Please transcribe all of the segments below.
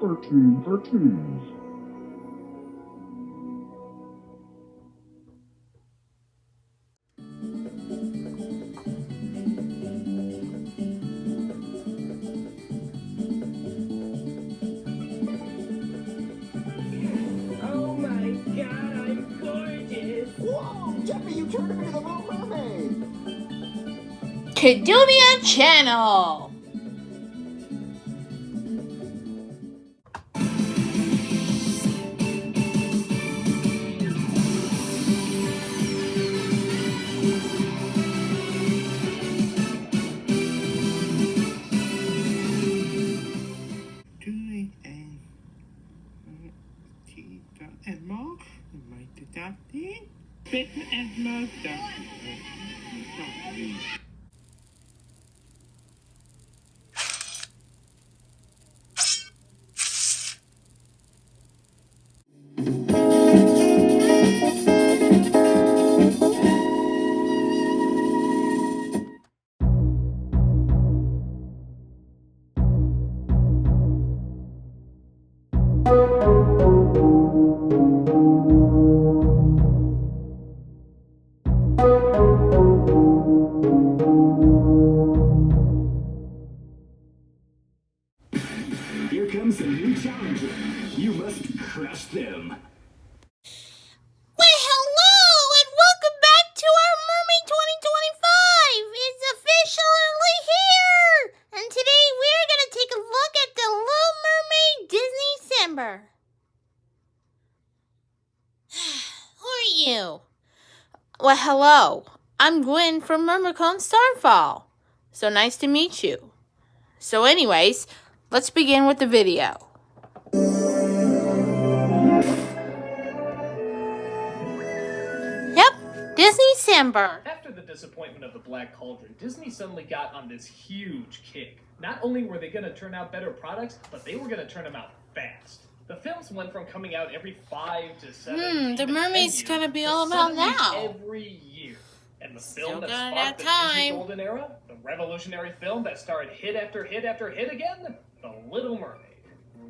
Cartoons. Oh my god, I'm gorgeous! Whoa, Jeffy, you turned into the Little Mermaid! Kuromi Channel. And more, might adopt it. Fit and more. Here comes a new challenger. You must crush them. Well, hello and welcome back to our Mermaid 2025. It's officially here. And today we're going to take a look at the Little Mermaid Disneycember. Who are you? Well, hello. I'm Gwen from Mermicorno Starfall. So nice to meet you. So anyways, let's begin with the video. Yep, Disneycember. After the disappointment of the Black Cauldron, Disney suddenly got on this huge kick. Not only were they going to turn out better products, but they were going to turn them out fast. The films went from coming out every 5 to 7 The Mermaid's going to be all about now. Every year. And the film Still that got sparked that the time. Disney Golden Era, the revolutionary film that starred hit after hit after hit again, The Little Mermaid.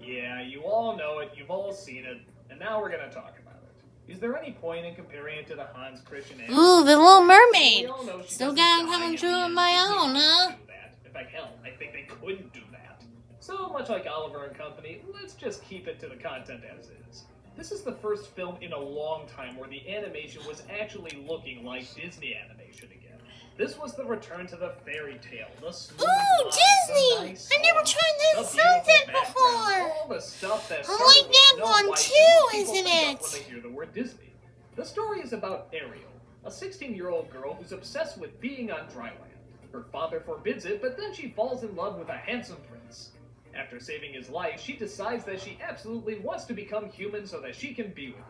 Yeah, you all know it, you've all seen it, and now we're going to talk about it. Is there any point in comparing it to the Hans Christian Andersen? Ooh, the Little Mermaid. We all know she Still doesn't got 'em die coming in true the on end. my Disney own, huh? couldn't do that. In fact, hell, I think they couldn't do that. So much like Oliver and Company, let's just keep it to the content as is. This is the first film in a long time where the animation was actually looking like Disney animation again. This was the return to the fairy tale, the smooth Ooh, lines, Disney! the nice I never songs, tried the this beautiful sunset backgrounds, before. all the stuff that I started like with that Snow one White too, and most people isn't think of it? when they hear the word Disney. The story is about Ariel, a 16-year-old girl who's obsessed with being on dry land. Her father forbids it, but then she falls in love with a handsome prince. After saving his life, she decides that she absolutely wants to become human so that she can be with him.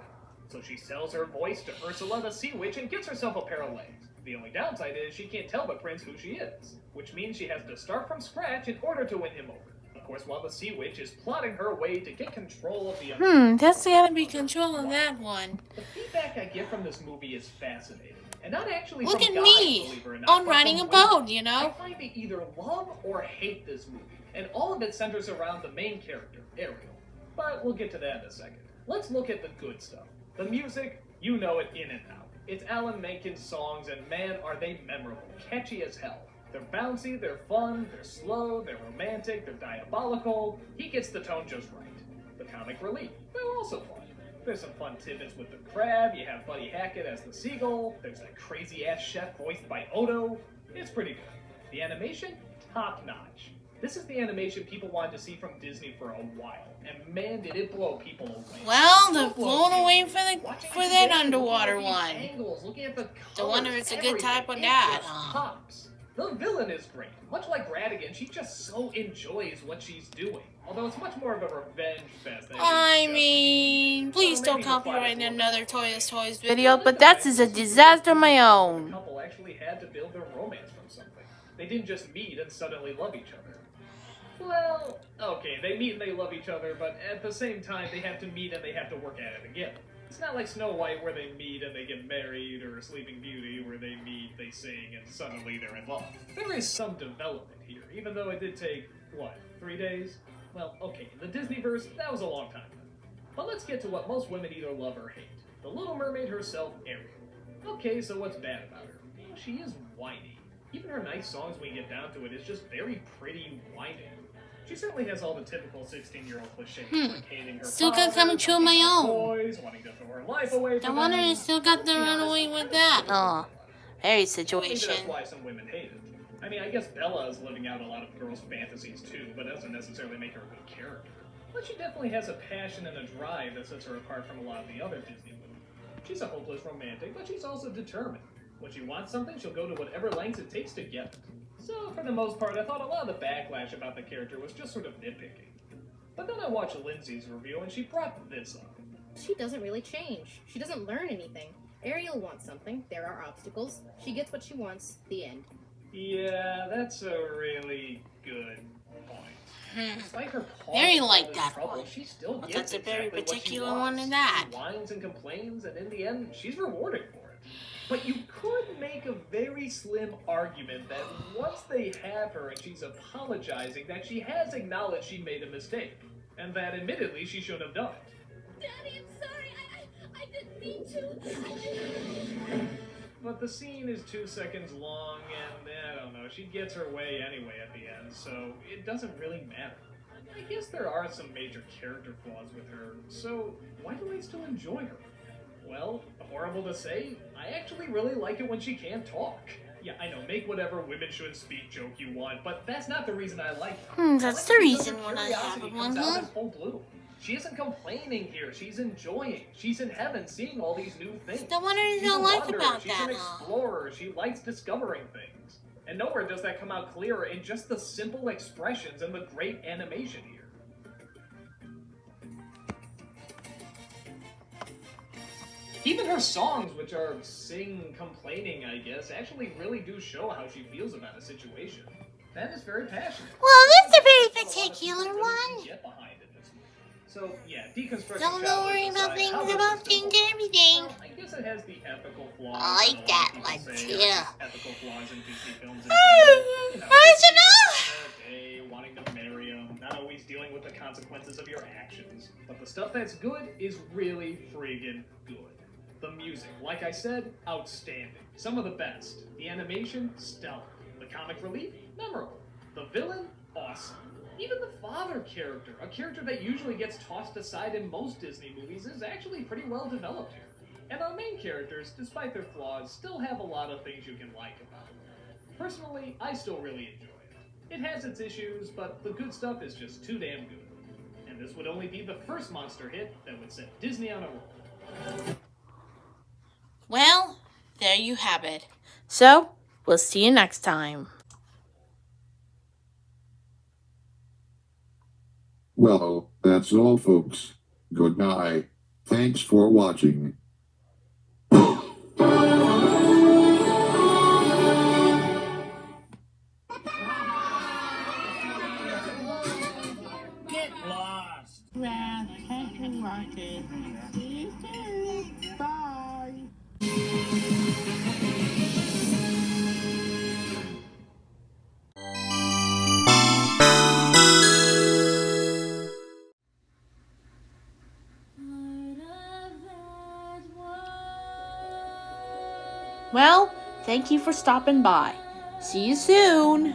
So she sells her voice to Ursula the Sea Witch and gets herself a pair of legs. The only downside is she can't tell the prince who she is, which means she has to start from scratch in order to win him over. Of course, while the Sea Witch is plotting her way to get control of the That's gotta be control of that one. The feedback I get from this movie is fascinating. And not actually Look from at guys, me, believe it or not, on but riding from a boat, women. you I know? find they either love or hate this movie, and all of it centers around the main character, Ariel. But we'll get to that in a second. Let's look at the good stuff. The music, you know it in and out. It's Alan Menken's songs, and man, are they memorable, catchy as hell. They're bouncy, they're fun, they're slow, they're romantic, they're diabolical. He gets the tone just right. The comic relief, they're also fun. There's some fun tidbits with the crab, you have Buddy Hackett as the seagull, there's that crazy-ass chef voiced by Odo. It's pretty good. The animation, top-notch. This is the animation people wanted to see from Disney for a while, and man, did it blow people away. Well, they're blown away for that underwater one. Angles, looking at the Don't wonder colors, if it's a good type of everything, dad, it just huh? pops. The villain is great. Much like Radigan, she just so enjoys what she's doing. Although it's much more of a revenge fest than it is I just- mean, please don't maybe the plot copyright is a little another bit Toys complicated. video, but that is a disaster of my The own. couple actually had to build their romance from something. They didn't just meet and suddenly love each other. Well, okay, they meet and they love each other, but at the same time, they have to meet and they have to work at it again. It's not like Snow White where they meet and they get married, or Sleeping Beauty where they meet, they sing, and suddenly they're in love. There is some development here, even though it did take, 3 days? Well, okay, in the Disneyverse, that was a long time ago. But let's get to what most women either love or hate. The Little Mermaid herself, Ariel. Okay, so what's bad about her? Well, she is whiny. Even her nice songs, when you get down to it, is just very pretty whining. She certainly has all the typical 16-year-old cliches, like hating her Still father, got coming true on my own. boys, wanting to throw her life away No from wonder them. you still got to run away with that. Oh, very Maybe situation. that's why some women hate it. I mean, I guess Bella is living out a lot of girls' fantasies too, but it doesn't necessarily make her a good character. But she definitely has a passion and a drive that sets her apart from a lot of the other Disney women. She's a hopeless romantic, but she's also determined. When she wants something, she'll go to whatever lengths it takes to get it. So, for the most part, I thought a lot of the backlash about the character was just sort of nitpicking. But then I watched Lindsay's review, and she brought this up. She doesn't really change. She doesn't learn anything. Ariel wants something. There are obstacles. She gets what she wants. The end. Yeah, that's a really good point. Despite her Very pause like and that trouble, one. she still But gets that's a very exactly what she particular wants. one in that. She whines and complains, and in the end, she's rewarded for it. But you could make a very slim argument that once they have her and she's apologizing, that she has acknowledged she made a mistake, and that admittedly she shouldn't have done it. Daddy, I'm sorry. I didn't mean to. But the scene is 2 seconds long, and I don't know, she gets her way anyway at the end, so it doesn't really matter. I guess there are some major character flaws with her, so why do I still enjoy her? Well, horrible to say, I actually really like it when she can't talk. Yeah, I know, make whatever women should speak joke you want, but that's not the reason I like her. That's I the like it because reason her when I curiosity have comes one, out huh? in full bloom. She isn't complaining here, she's enjoying. She's in heaven seeing all these new things. No wonder you She's don't a like wanderer, about she's that, an huh? explorer, she likes discovering things. And nowhere does that come out clearer in just the simple expressions and the great animation here. Even her songs, which are complaining, I guess, actually really do show how she feels about a situation. That is very passionate. Well, that's a very A lot of people particular really one. can get behind it this way. So, yeah, deconstruction Don't childhood worry about aside, things how does about it still things hold? and everything. Well, I guess it has the ethical flaws. I like that a lot that of people one, say too. are just ethical flaws in Disney films. In general. You know, Original! wanting to marry him, not always dealing with the consequences of your actions. But the stuff that's good is really friggin' good. The music, like I said, outstanding. Some of the best. The animation, stellar. The comic relief, memorable. The villain, awesome. Even the father character, a character that usually gets tossed aside in most Disney movies, is actually pretty well developed here. And our main characters, despite their flaws, still have a lot of things you can like about them. Personally, I still really enjoy it. It has its issues, but the good stuff is just too damn good. And this would only be the first monster hit that would set Disney on a roll. Well, there you have it. So, we'll see you next time. Well, that's all, folks. Goodbye. Thanks for watching. Get lost. Round, rocket. See you soon. Bye. Well, thank you for stopping by. See you soon.